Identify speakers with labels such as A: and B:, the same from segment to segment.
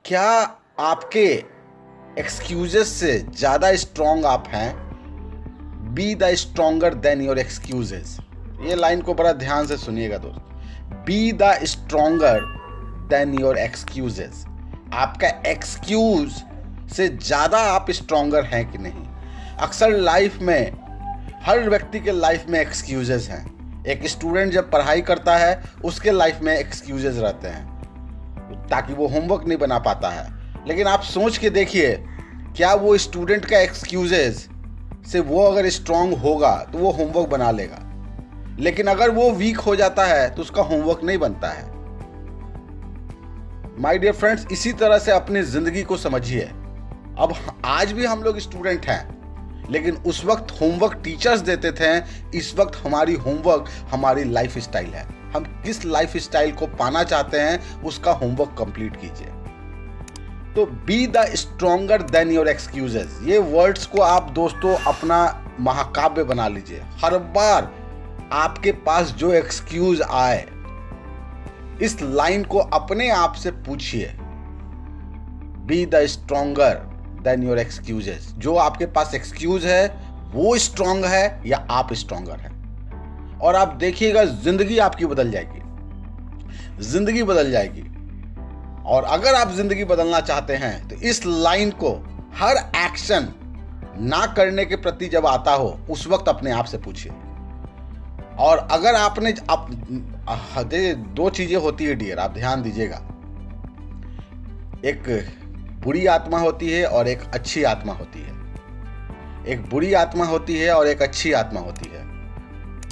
A: क्या आपके एक्सक्यूजेस से ज़्यादा स्ट्रॉन्ग आप हैं? Be the stronger than your excuses. ये लाइन को बड़ा ध्यान से सुनिएगा दोस्त। Be the stronger than your excuses. आपका एक्सक्यूज से ज़्यादा आप स्ट्रॉन्गर हैं कि नहीं? अक्सर लाइफ में, हर व्यक्ति के लाइफ में एक्सक्यूजेस हैं। एक स्टूडेंट जब पढ़ाई करता है उसके लाइफ में एक्सक्यूजेस रहते हैं ताकि वो होमवर्क नहीं बना पाता है। लेकिन आप सोच के देखिए, क्या वो स्टूडेंट का एक्सक्यूजेस से वो अगर स्ट्रांग होगा तो वो होमवर्क बना लेगा, लेकिन अगर वो वीक हो जाता है तो उसका होमवर्क नहीं बनता है। माय डियर फ्रेंड्स, इसी तरह से अपनी जिंदगी को समझिए। अब आज भी हम लोग स्टूडेंट हैं, लेकिन उस वक्त होमवर्क टीचर्स देते थे, इस वक्त हमारी होमवर्क हमारी लाइफ स्टाइल है। हम किस लाइफ स्टाइल को पाना चाहते हैं उसका होमवर्क कंप्लीट कीजिए। तो be the stronger than your excuses, ये वर्ड्स को आप दोस्तों अपना महाकाव्य बना लीजिए। हर बार आपके पास जो एक्सक्यूज आए, इस लाइन को अपने आप से पूछिए, be the stronger than your excuses. जो आपके पास एक्सक्यूज है वो स्ट्रॉन्ग है या आप स्ट्रॉन्गर हैं? और आप देखिएगा जिंदगी आपकी बदल जाएगी, जिंदगी बदल जाएगी। और अगर आप जिंदगी बदलना चाहते हैं तो इस लाइन को हर एक्शन ना करने के प्रति जब आता हो उस वक्त अपने आप से पूछिए। और अगर आपने दो चीजें होती है डियर, आप ध्यान दीजिएगा। एक बुरी आत्मा होती है और एक अच्छी आत्मा होती है। एक बुरी आत्मा होती है और एक अच्छी आत्मा होती है।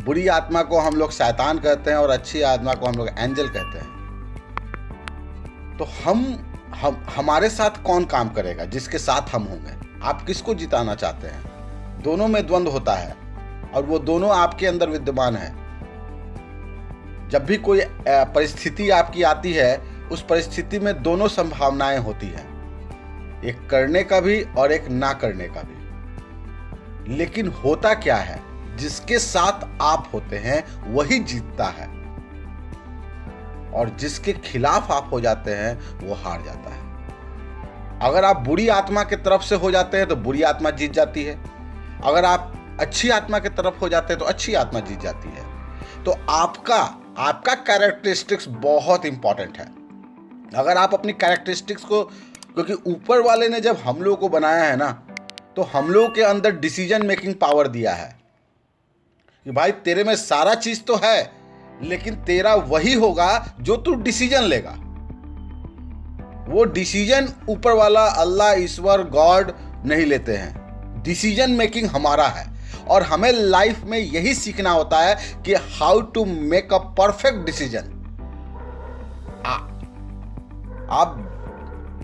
A: बुरी आत्मा को हम लोग शैतान कहते हैं और अच्छी आत्मा को हम लोग एंजल कहते हैं। तो हमारे साथ कौन काम करेगा? जिसके साथ हम होंगे। आप किसको जिताना चाहते हैं? दोनों में द्वंद्व होता है और वो दोनों आपके अंदर विद्यमान है। जब भी कोई परिस्थिति आपकी आती है, उस परिस्थिति में दोनों संभावनाएं होती हैं, एक करने का भी और एक ना करने का भी। लेकिन होता क्या है, जिसके साथ आप होते हैं वही जीतता है और जिसके खिलाफ आप हो जाते हैं वो हार जाता है। अगर आप बुरी आत्मा की तरफ से हो जाते हैं तो बुरी आत्मा जीत जाती है। अगर आप अच्छी आत्मा की तरफ हो जाते हैं तो अच्छी आत्मा जीत जाती है। तो आपका कैरेक्टरिस्टिक्स बहुत इंपॉर्टेंट है। अगर आप अपनी कैरेक्टरिस्टिक्स को, क्योंकि ऊपर वाले ने जब हम लोगों को बनाया है ना, तो हम लोगों के अंदर डिसीजन मेकिंग पावर दिया है कि भाई तेरे में सारा चीज तो है, लेकिन तेरा वही होगा जो तू डिसीजन लेगा। वो डिसीजन ऊपर वाला अल्लाह, ईश्वर, गॉड नहीं लेते हैं। डिसीजन मेकिंग हमारा है और हमें लाइफ में यही सीखना होता है कि how to make a perfect decision. आप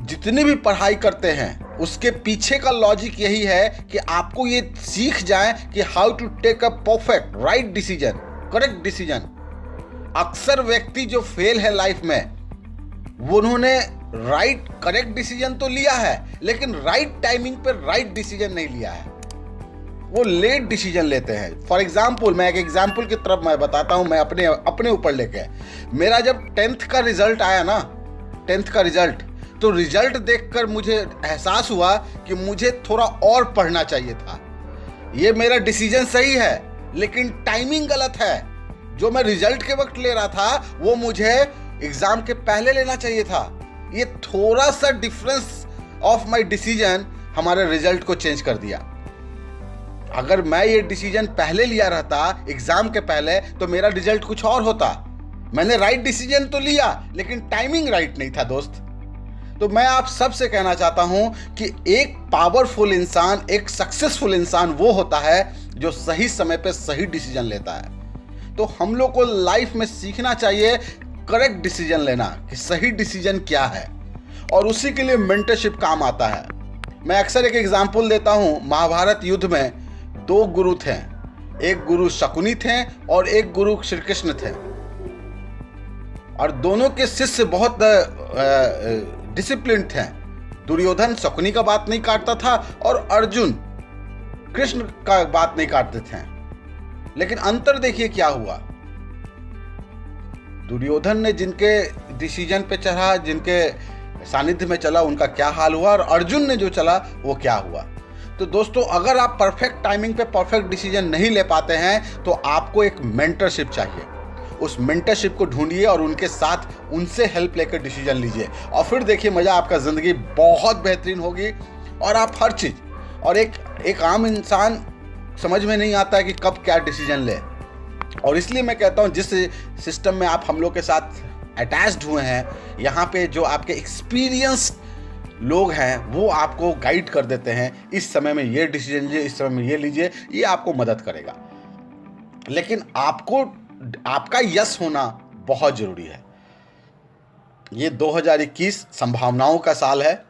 A: जितनी भी पढ़ाई करते हैं उसके पीछे का लॉजिक यही है कि आपको ये सीख जाए कि how to take a perfect right decision, correct decision. अक्सर व्यक्ति जो फेल है लाइफ में, वो उन्होंने राइट करेक्ट डिसीजन तो लिया है, लेकिन राइट टाइमिंग पर राइट डिसीजन नहीं लिया है। वो लेट डिसीजन लेते हैं। फॉर एग्जाम्पल, मैं एक एग्जाम्पल की तरफ मैं बताता हूं, मैं अपने ऊपर लेके। मेरा जब 10th का रिजल्ट आया ना, 10th का रिजल्ट, तो रिजल्ट देखकर मुझे एहसास हुआ कि मुझे थोड़ा और पढ़ना चाहिए था। ये मेरा डिसीजन सही है, लेकिन टाइमिंग गलत है। जो मैं रिजल्ट के वक्त ले रहा था वो मुझे एग्जाम के पहले लेना चाहिए था। ये थोड़ा सा डिफरेंस ऑफ माय डिसीजन हमारे रिजल्ट को चेंज कर दिया। अगर मैं ये डिसीजन पहले लिया रहता एग्जाम के पहले, तो मेरा रिजल्ट कुछ और होता। मैंने राइट डिसीजन तो लिया, लेकिन टाइमिंग राइट नहीं था दोस्त। तो मैं आप सबसे कहना चाहता हूं कि एक पावरफुल इंसान, एक सक्सेसफुल इंसान वो होता है जो सही समय पे सही डिसीजन लेता है। तो हम लोग को लाइफ में सीखना चाहिए करेक्ट डिसीजन लेना, कि सही डिसीजन क्या है, और उसी के लिए मेंटरशिप काम आता है। मैं अक्सर एक एग्जाम्पल देता हूं। महाभारत युद्ध में 2 गुरु थे। एक गुरु शकुनी थे और एक गुरु श्री कृष्ण थे, और दोनों के शिष्य बहुत डिसिप्लिन थे। दुर्योधन शकुनी का बात नहीं काटता था और अर्जुन कृष्ण का बात नहीं काटते थे। लेकिन अंतर देखिए क्या हुआ। दुर्योधन ने जिनके डिसीजन पे चढ़ा, जिनके सानिध्य में चला उनका क्या हाल हुआ, और अर्जुन ने जो चला वो क्या हुआ। तो दोस्तों, अगर आप परफेक्ट टाइमिंग पे परफेक्ट डिसीजन नहीं ले पाते हैं तो आपको एक मेंटरशिप चाहिए। उस मेंटरशिप को ढूंढिए और उनके साथ उनसे हेल्प लेकर डिसीजन लीजिए, और फिर देखिए मज़ा, आपका ज़िंदगी बहुत बेहतरीन होगी। और आप हर चीज़, और एक आम इंसान समझ में नहीं आता है कि कब क्या डिसीजन ले, और इसलिए मैं कहता हूँ जिस सिस्टम में आप हम लोग के साथ अटैच्ड हुए हैं, यहाँ पे जो आपके एक्सपीरियंस लोग हैं वो आपको गाइड कर देते हैं, इस समय में ये डिसीजन लीजिए, इस समय में ये लीजिए, ये आपको मदद करेगा। लेकिन आपका यस होना बहुत ज़रूरी है। ये 2021 संभावनाओं का साल है,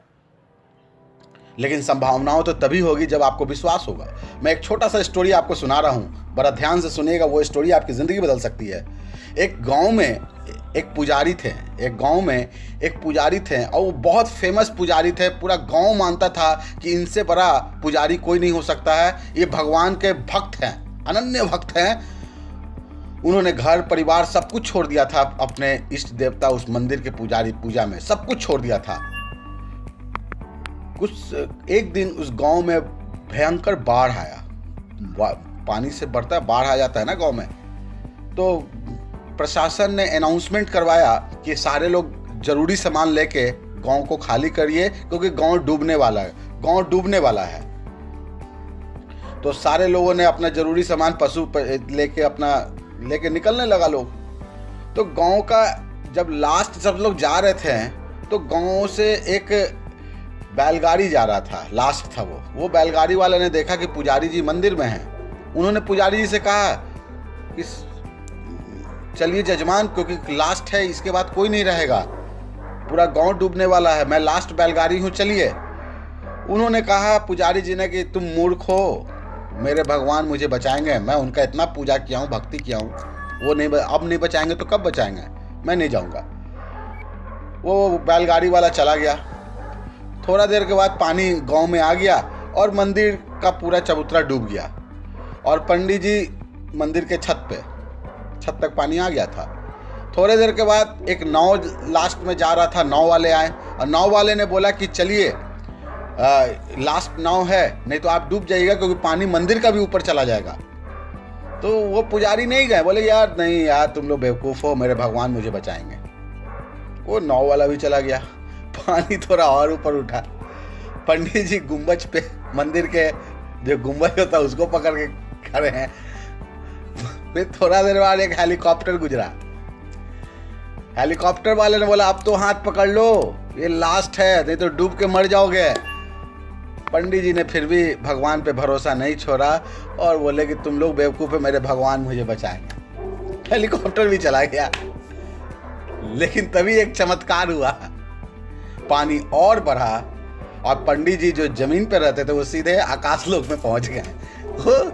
A: लेकिन संभावनाओं तो तभी होगी जब आपको विश्वास होगा। मैं एक छोटा सा स्टोरी आपको सुना रहा हूँ, बड़ा ध्यान से सुनिएगा, वो स्टोरी आपकी ज़िंदगी बदल सकती है। एक गांव में एक पुजारी थे, और वो बहुत फेमस पुजारी थे। पूरा गांव मानता था कि इनसे बड़ा पुजारी कोई नहीं हो सकता है, ये भगवान के भक्त हैं, अनन्य भक्त हैं। उन्होंने घर परिवार सब कुछ छोड़ दिया था, अपने इष्ट देवता उस मंदिर के पूजा में सब कुछ छोड़ दिया था। एक दिन उस गांव में भयंकर बाढ़ आया, पानी से बढ़ता है, बाढ़ आ जाता है ना गांव में। तो प्रशासन ने अनाउंसमेंट करवाया कि सारे लोग जरूरी सामान लेके गांव को खाली करिए, क्योंकि गांव डूबने वाला है। तो सारे लोगों ने अपना जरूरी सामान लेके निकलने लगा लोग। तो गांव का जब लास्ट सब लोग जा रहे थे, तो गांव से एक बैलगाड़ी जा रहा था, लास्ट था वो बैलगाड़ी वाले ने देखा कि पुजारी जी मंदिर में हैं। उन्होंने पुजारी जी से कहा कि चलिए जजमान, क्योंकि लास्ट है, इसके बाद कोई नहीं रहेगा, पूरा गांव डूबने वाला है, मैं लास्ट बैलगाड़ी हूँ, चलिए। उन्होंने कहा पुजारी जी ने कि तुम मूर्ख हो, मेरे भगवान मुझे बचाएंगे, मैं उनका इतना पूजा किया हूँ, भक्ति किया हूँ, वो नहीं, अब नहीं बचाएंगे तो कब बचाएंगे, मैं नहीं जाऊँगा। वो बैलगाड़ी वाला चला गया। थोड़ा देर के बाद पानी गांव में आ गया और मंदिर का पूरा चबूतरा डूब गया, और पंडित जी मंदिर के छत तक पानी आ गया था। थोड़ी देर के बाद एक नाव लास्ट में जा रहा था, नाव वाले आए, और नाव वाले ने बोला कि चलिए लास्ट नाव है, नहीं तो आप डूब जाइएगा, क्योंकि पानी मंदिर का भी ऊपर चला जाएगा। तो वो पुजारी नहीं गए, बोले यार नहीं यार, तुम लोग बेवकूफ़ हो, मेरे भगवान मुझे बचाएंगे। वो नाव वाला भी चला गया, पानी थोड़ा और ऊपर उठा। पंडित जी गुंबज पे, मंदिर के जो गुंबज होता है उसको पकड़ के खड़े हैं। फिर थोड़ा देर बाद एक हेलीकॉप्टर गुजरा। हेलीकॉप्टर वाले ने बोला अब तो हाथ पकड़ लो, ये लास्ट है, नहीं तो डूब के मर जाओगे। पंडित जी ने फिर भी भगवान पे भरोसा नहीं छोड़ा और बोले कि तुम लोग बेवकूफ़ है, मेरे भगवान मुझे बचाएंगे। हेलीकॉप्टर भी चला गया। लेकिन तभी एक चमत्कार हुआ, पानी और बढ़ा और पंडित जी जो जमीन पर रहते थे वो सीधे आकाश लोक में पहुंच गए, वो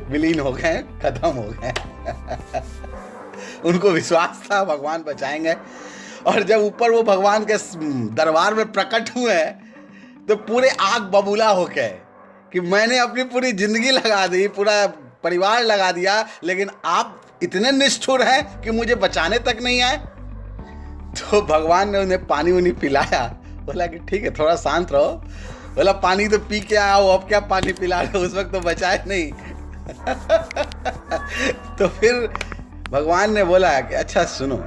A: विलीन हो गए, खत्म हो गए। उनको विश्वास था भगवान बचाएंगे, और जब ऊपर वो भगवान के दरबार में प्रकट हुए तो पूरे आग बबूला हो गए कि मैंने अपनी पूरी जिंदगी लगा दी, पूरा परिवार लगा दिया, लेकिन आप इतने निष्ठुर हैं कि मुझे बचाने तक नहीं आए। तो भगवान ने उन्हें पानी उन्हीं पिलाया, बोला कि ठीक है थोड़ा शांत रहो। बोला पानी तो पी के आओ, अब क्या पानी पिला रहे हो, उस वक्त तो बचाए नहीं। तो फिर भगवान ने बोला कि अच्छा सुनो,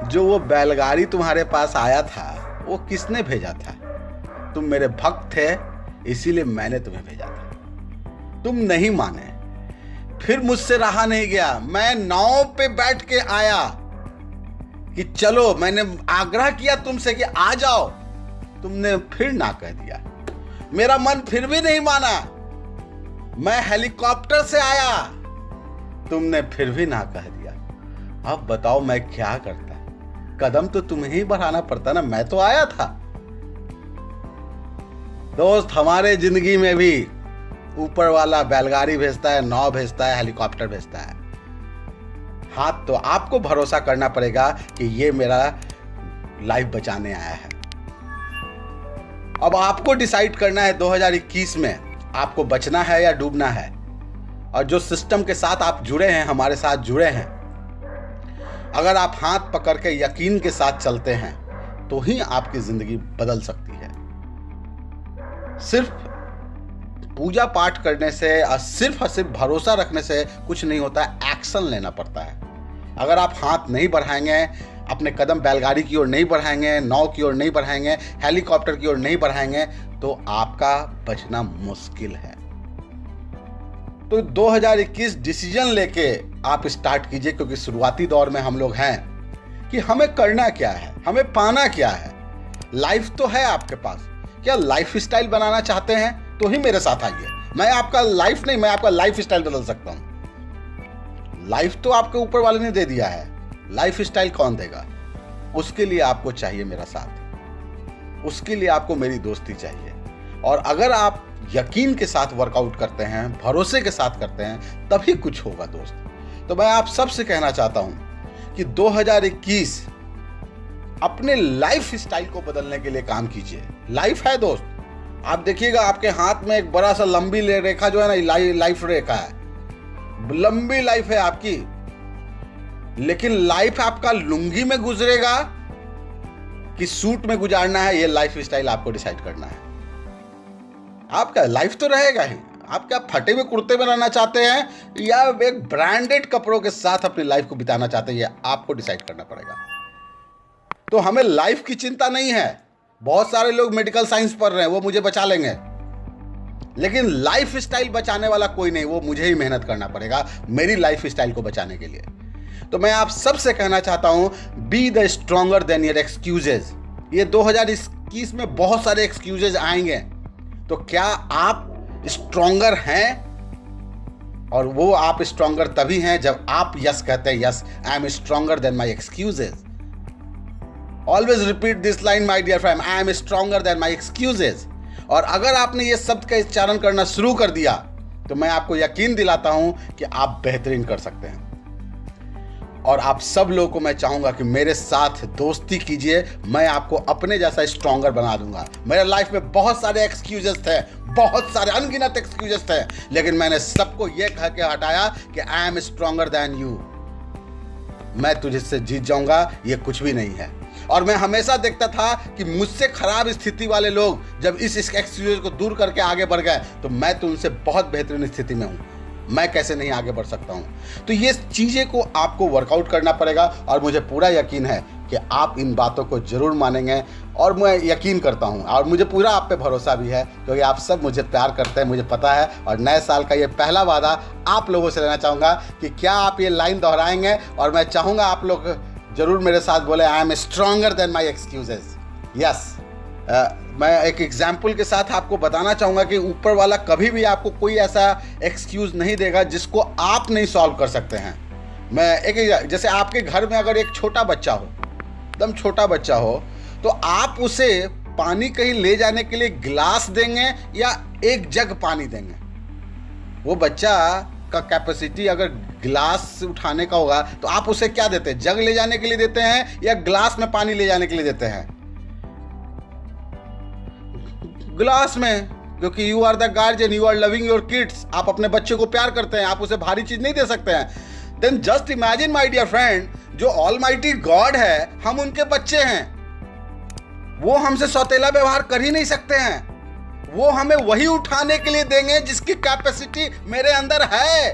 A: जो वो बैलगाड़ी तुम्हारे पास आया था वो किसने भेजा था? तुम मेरे भक्त थे, इसीलिए मैंने तुम्हें भेजा था। तुम नहीं माने, फिर मुझसे रहा नहीं गया, मैं नाव पे बैठ के आया कि चलो, मैंने आग्रह किया तुमसे कि आ जाओ, तुमने फिर ना कह दिया। मेरा मन फिर भी नहीं माना, मैं हेलीकॉप्टर से आया, तुमने फिर भी ना कह दिया। अब बताओ मैं क्या करता? कदम तो तुम्हें ही बढ़ाना पड़ता ना, मैं तो आया था। दोस्त, हमारे जिंदगी में भी ऊपर वाला बैलगाड़ी भेजता है, नाव भेजता है, हेलीकॉप्टर भेजता है। हाथ तो आपको भरोसा करना पड़ेगा कि ये मेरा लाइफ बचाने आया है। अब आपको डिसाइड करना है 2021 में आपको बचना है या डूबना है। और जो सिस्टम के साथ आप जुड़े हैं, हमारे साथ जुड़े हैं, अगर आप हाथ पकड़ के यकीन के साथ चलते हैं तो ही आपकी जिंदगी बदल सकती है। सिर्फ पूजा पाठ करने से और सिर्फ भरोसा रखने से कुछ नहीं होता है, एक्शन लेना पड़ता है। अगर आप हाथ नहीं बढ़ाएंगे, अपने कदम बैलगाड़ी की ओर नहीं बढ़ाएंगे, नाव की ओर नहीं बढ़ाएंगे, हेलीकॉप्टर की ओर नहीं बढ़ाएंगे, तो आपका बचना मुश्किल है। तो 2021 डिसीजन लेके आप स्टार्ट कीजिए, क्योंकि शुरुआती दौर में हम लोग हैं कि हमें करना क्या है, हमें पाना क्या है। लाइफ तो है आपके पास, क्या लाइफ स्टाइल बनाना चाहते हैं तो ही मेरे साथ आइए। मैं आपका लाइफ नहीं, मैं आपका लाइफ स्टाइल बदल सकता हूं। लाइफ तो आपके ऊपर वाले ने दे दिया है, लाइफ स्टाइल कौन देगा? उसके लिए आपको चाहिए मेरा साथ, उसके लिए आपको मेरी दोस्ती चाहिए। और अगर आप यकीन के साथ वर्कआउट करते हैं, भरोसे के साथ करते हैं, तभी कुछ होगा दोस्त। तो मैं आप सबसे कहना चाहता हूं कि 2021 अपने लाइफ स्टाइल को बदलने के लिए काम कीजिए। लाइफ है दोस्त, आप देखिएगा आपके हाथ में एक बड़ा सा लंबी रेखा जो है ना, लाइफ रेखा है, लंबी लाइफ है आपकी। लेकिन लाइफ आपका लुंगी में गुजरेगा कि सूट में गुजारना है, ये लाइफ स्टाइल आपको डिसाइड करना है। आपका लाइफ तो रहेगा ही, आप क्या फटे हुए कुर्ते में रहना चाहते हैं या एक ब्रांडेड कपड़ों के साथ अपनी लाइफ को बिताना चाहते हैं, ये आपको डिसाइड करना पड़ेगा। तो हमें लाइफ की चिंता नहीं है। बहुत सारे लोग मेडिकल साइंस पढ़ रहे हैं, वो मुझे बचा लेंगे, लेकिन लाइफ स्टाइल बचाने वाला कोई नहीं, वो मुझे ही मेहनत करना पड़ेगा मेरी लाइफ स्टाइल को बचाने के लिए। तो मैं आप सबसे कहना चाहता हूं, be the stronger than your excuses. ये 2021 में बहुत सारे एक्सक्यूजेज आएंगे, तो क्या आप स्ट्रॉन्गर हैं? और वो आप स्ट्रॉन्गर तभी हैं जब आप यस कहते हैं, yes I am stronger than my excuses. Always repeat this line my dear friend, I am stronger than my excuses. और अगर आपने ये शब्द का उच्चारण करना शुरू कर दिया, तो मैं आपको यकीन दिलाता हूं कि आप बेहतरीन कर सकते हैं। और आप सब लोगों को मैं चाहूंगा कि मेरे साथ दोस्ती कीजिए, मैं आपको अपने जैसा स्ट्रॉन्गर बना दूंगा। मेरे लाइफ में बहुत सारे एक्सक्यूजेस थे, बहुत सारे अनगिनत एक्सक्यूजेस थे, लेकिन मैंने सबको ये कह के हटाया कि आई एम स्ट्रॉन्गर देन यू। मैं तुझसे जीत जाऊंगा, ये कुछ भी नहीं है। और मैं हमेशा देखता था कि मुझसे खराब स्थिति वाले लोग जब इस एक्सक्यूज को दूर करके आगे बढ़ गए, तो मैं तो उनसे बहुत बेहतरीन स्थिति में हूं, मैं कैसे नहीं आगे बढ़ सकता हूं। तो ये चीज़ें को आपको वर्कआउट करना पड़ेगा, और मुझे पूरा यकीन है कि आप इन बातों को जरूर मानेंगे। और मैं यकीन करता हूं, और मुझे पूरा आप पे भरोसा भी है, क्योंकि आप सब मुझे प्यार करते हैं, मुझे पता है। और नए साल का ये पहला वादा आप लोगों से लेना चाहूँगा कि क्या आप ये लाइन दोहराएंगे, और मैं चाहूँगा आप लोग जरूर मेरे साथ बोले, आई am stronger than my excuses. Yes, मैं एक एग्जाम्पल के साथ आपको बताना चाहूँगा कि ऊपर वाला कभी भी आपको कोई ऐसा एक्सक्यूज़ नहीं देगा जिसको आप नहीं सॉल्व कर सकते हैं। मैं एक, जैसे आपके घर में अगर एक छोटा बच्चा हो, एकदम छोटा बच्चा हो, तो आप उसे पानी कहीं ले जाने के लिए गिलास देंगे या एक जग पानी देंगे? वो बच्चा का कैपेसिटी अगर गिलास उठाने का होगा तो आप उसे क्या देते हैं? जग ले जाने के लिए देते हैं या गिलास में पानी ले जाने के लिए देते हैं? गिलास में, क्योंकि you are the guardian, you are loving your kids. आप अपने बच्चे को प्यार करते हैं, आप उसे भारी चीज नहीं दे सकते हैं। Then just imagine my dear friend, जो ऑलमाइटी गॉड है, हम उनके बच्चे हैं, वो हमसे सौतेला व्यवहार कर ही नहीं सकते हैं। वो हमें वही उठाने के लिए देंगे जिसकी कैपेसिटी मेरे अंदर है।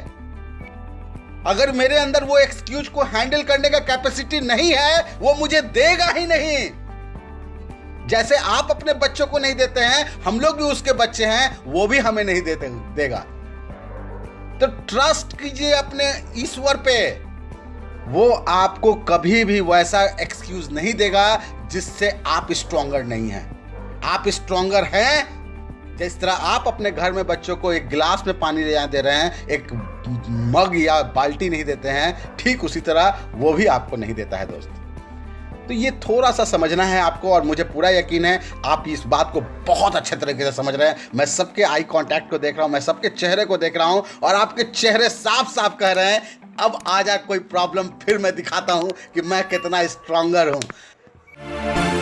A: अगर मेरे अंदर वो एक्सक्यूज को हैंडल करने का कैपेसिटी नहीं है, वो मुझे देगा ही नहीं। जैसे आप अपने बच्चों को नहीं देते हैं, हम लोग भी उसके बच्चे हैं, वो भी हमें नहीं देगा। तो ट्रस्ट कीजिए अपने ईश्वर पे, वो आपको कभी भी वैसा एक्सक्यूज नहीं देगा जिससे आप स्ट्रॉन्गर नहीं हैं। आप स्ट्रॉन्गर हैं जिस तरह आप अपने घर में बच्चों को एक गिलास में पानी ले दे रहे हैं, एक मग या बाल्टी नहीं देते हैं, ठीक उसी तरह वो भी आपको नहीं देता है दोस्त। तो ये थोड़ा सा समझना है आपको, और मुझे पूरा यकीन है आप इस बात को बहुत अच्छे तरीके से समझ रहे हैं। मैं सबके आई कांटेक्ट को देख रहा हूं, मैं सबके चेहरे को देख रहा हूं, और आपके चेहरे साफ साफ कह रहे हैं, अब आ जा कोई प्रॉब्लम, फिर मैं दिखाता हूं कि मैं कितना स्ट्रॉन्गर हूं।